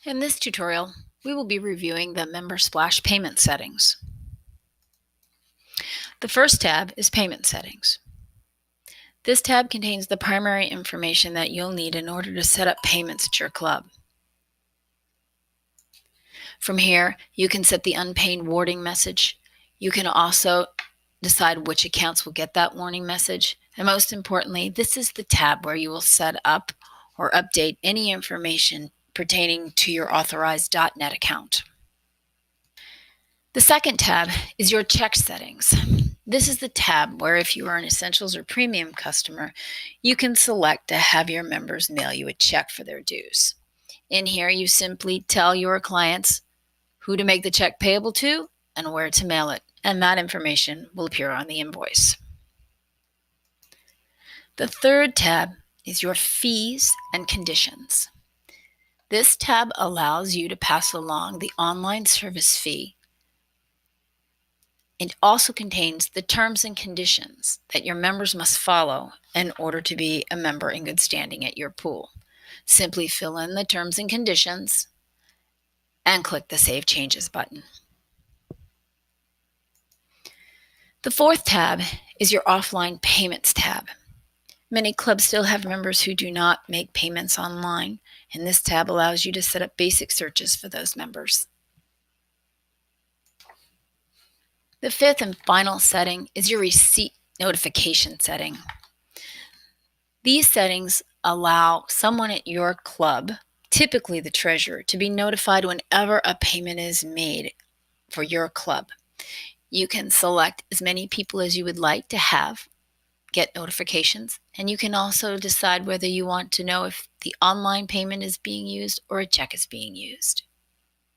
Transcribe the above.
In this tutorial, we will be reviewing the MemberSplash payment settings. The first tab is Payment Settings. This tab contains the primary information that you'll need in order to set up payments at your club. From here, you can set the unpaid warning message. You can also decide which accounts will get that warning message. And most importantly, this is the tab where you will set up or update any information pertaining to your authorized .net account. The second tab is your check settings. This is the tab where if you are an Essentials or Premium customer, you can select to have your members mail you a check for their dues. In here, you simply tell your clients who to make the check payable to and where to mail it, and that information will appear on the invoice. The third tab is your Fees and Conditions. This tab allows you to pass along the online service fee. It also contains the terms and conditions that your members must follow in order to be a member in good standing at your pool. Simply fill in the terms and conditions and click the Save Changes button. The fourth tab is your Offline Payments tab. Many clubs still have members who do not make payments online, and this tab allows you to set up basic searches for those members. The fifth and final setting is your receipt notification setting. These settings allow someone at your club, typically the treasurer, to be notified whenever a payment is made for your club. You can select as many people as you would like to get notifications, and you can also decide whether you want to know if the online payment is being used or a check is being used.